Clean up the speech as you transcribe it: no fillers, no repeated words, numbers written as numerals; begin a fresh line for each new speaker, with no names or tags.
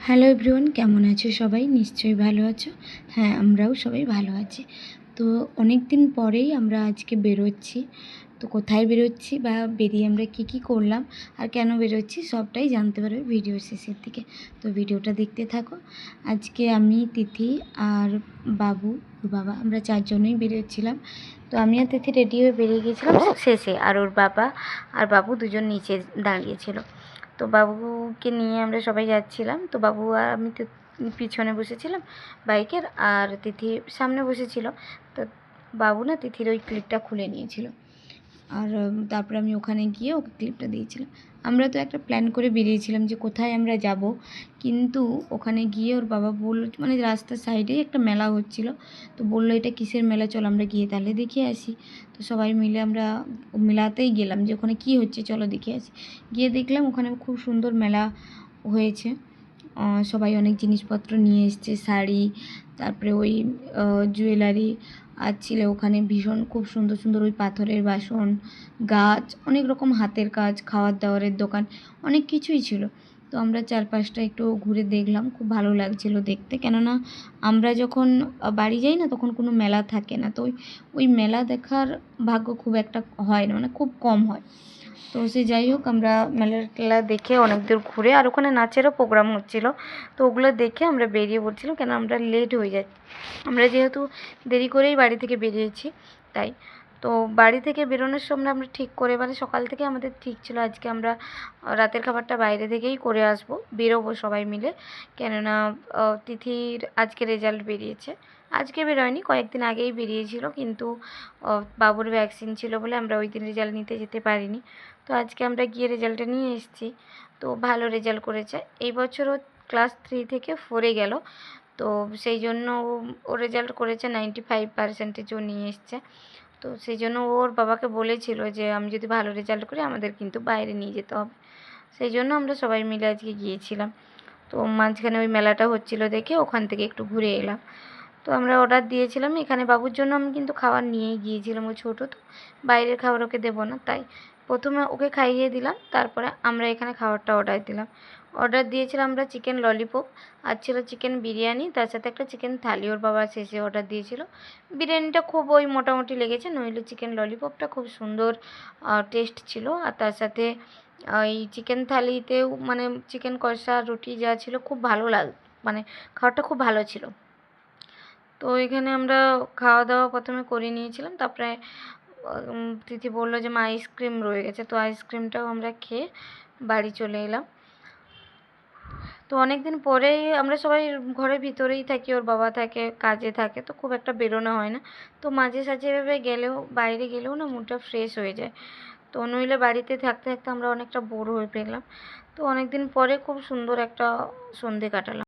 Hello everyone, কেমন আছো সবাই? নিশ্চয়ই ভালো আছো। হ্যাঁ, আমরাও সবাই ভালো আছি। তো অনেক দিন পরেই আমরা আজকে বেরোচ্ছি। তো কোথায় বেরোচ্ছি বা বেরিয়ে আমরা কী করলাম আর কেন বেরোচ্ছি সবটাই জানতে পারবে ভিডিও শেষের দিকে। তো ভিডিওটা দেখতে থাকো। আজকে আমি, তিথি আর বাবু, ওর বাবা, আমরা চারজনেই বেরোচ্ছিলাম। তো আমি আর তিথি রেডি হয়ে বেরিয়ে গিয়েছিলাম শেষে, আর ওর বাবা আর বাবু দুজন নিচে দাঁড়িয়েছিল। তো বাবুকে নিয়ে আমরা সবাই যাচ্ছিলাম। তো বাবু আর আমি তো পিছনে বসেছিলাম বাইকের, আর তিথি সামনে বসেছিল। তো বাবু না তিথির ওই ক্লিপটা খুলে নিয়েছিল, আর তারপরে আমি ওখানে গিয়ে ওকে ক্লিপটা দিয়েছিলাম। আমরা তো একটা প্ল্যান করে বেরিয়েছিলাম যে কোথায় আমরা যাব, কিন্তু ওখানে গিয়ে ওর বাবা বলল, মানে রাস্তার সাইডেই একটা মেলা হচ্ছিল। তো বললো এটা কিসের মেলা, চলো আমরা গিয়ে তাহলে দেখে আসি। তো সবাই মিলে আমরা মেলাতেই গেলাম যে ওখানে কী হচ্ছে চলো দেখে আসি। গিয়ে দেখলাম ওখানে খুব সুন্দর মেলা হয়েছে। সবাই অনেক জিনিসপত্র নিয়ে এসছে, শাড়ি, তারপরে ওই জুয়েলারি, আর ছিল ওখানে ভীষণ খুব সুন্দর সুন্দর ওই পাথরের বাসন, গাছ, অনেক রকম হাতের কাজ, খাওয়ার দাওয়ারের দোকান, অনেক কিছুই ছিল। তো আমরা চারপাশটা একটু ঘুরে দেখলাম, খুব ভালো লাগছিল দেখতে। কেননা আমরা যখন বাড়ি যাই না তখন কোনো মেলা থাকে না, তো ওই মেলা দেখার ভাগ্য খুব একটা হয় না, মানে খুব কম হয়। তো সে যাই হোক, আমরা মেলা দেখে অনেক দূর ঘুরে, আর ওখানে নাচেরও প্রোগ্রাম হচ্ছিলো, তো ওগুলো দেখে আমরা বেরিয়ে পড়ছিলাম, কেন আমরা লেট হয়ে যাই। আমরা যেহেতু দেরি করেই বাড়ি থেকে বেরিয়েছি তাই। তো বাড়ি থেকে বেরোনোর সময় আমরা ঠিক করে, মানে সকাল থেকে আমাদের ঠিক ছিল আজকে আমরা রাতের খাবারটা বাইরে থেকেই করে আসবো, বেরোবো সবাই মিলে। কেননা তিথির আজকে রেজাল্ট বেরিয়েছে। আজকে বেরোয়নি, কয়েকদিন আগেই বেরিয়েছিল, কিন্তু বাবুর ভ্যাকসিন ছিল বলে আমরা ওই দিন রেজাল্ট নিতে যেতে পারিনি। তো আজকে আমরা গিয়ে রেজাল্টটা নিয়ে এসেছি। তো ভালো রেজাল্ট করেছে। এই বছর ও ক্লাস 3 থেকে 4-এ গেল। তো সেই জন্য ও রেজাল্ট করেছে 95% ও নিয়ে এসছে। তো সেই জন্য ওর বাবাকে বলেছিল যে আমি যদি ভালো রেজাল্ট করি আমাদের কিন্তু বাইরে নিয়ে যেতে হবে। সেই জন্য আমরা সবাই মিলে আজকে গিয়েছিলাম। তো মাঝখানে ওই মেলাটা হচ্ছিলো দেখে ওখান থেকে একটু ঘুরে এলাম। তো আমরা অর্ডার দিয়েছিলাম এখানে, বাবুর জন্য আমি কিন্তু খাবার নিয়েই গিয়েছিলাম, ও ছোটো তো বাইরের খাবার ওকে দেবো না, তাই প্রথমে ওকে খাইয়ে দিলাম, তারপরে আমরা এখানে খাবারটা অর্ডার দিলাম। অর্ডার দিয়েছিলাম আমরা চিকেন ললিপপ, আর ছিল চিকেন বিরিয়ানি, তার সাথে একটা চিকেন থালি ওর বাবা শেষে অর্ডার দিয়েছিল। বিরিয়ানিটা খুব ওই মোটামুটি লেগেছে, নইলে চিকেন ললিপপটা খুব সুন্দর টেস্ট ছিল। আর তার সাথে এই চিকেন থালিতেও মানে চিকেন কষা, রুটি যা ছিল খুব ভালো মানে খাবারটা খুব ভালো ছিল। তো এখানে আমরা খাওয়া দাওয়া প্রথমে করে নিয়েছিলাম, তারপরে তিথি বললো যে মা আইসক্রিম রয়ে গেছে, তো আইসক্রিমটাও আমরা খেয়ে বাড়ি চলে এলাম। তো অনেক দিন পরেই আমরা সবাই ঘরের ভিতরেই থাকি, ওর বাবা থাকে, কাজে থাকে, তো খুব একটা বেরোনো হয় না। তো মাঝে সাঝে এভাবে গেলেও, বাইরে গেলেও না মনটা ফ্রেশ হয়ে যায়। তো নইলে বাড়িতে থাকতে থাকতে আমরা অনেকটা বোর হয়ে ফেললাম। তো অনেক দিন পরে খুব সুন্দর একটা সন্ধে কাটালাম।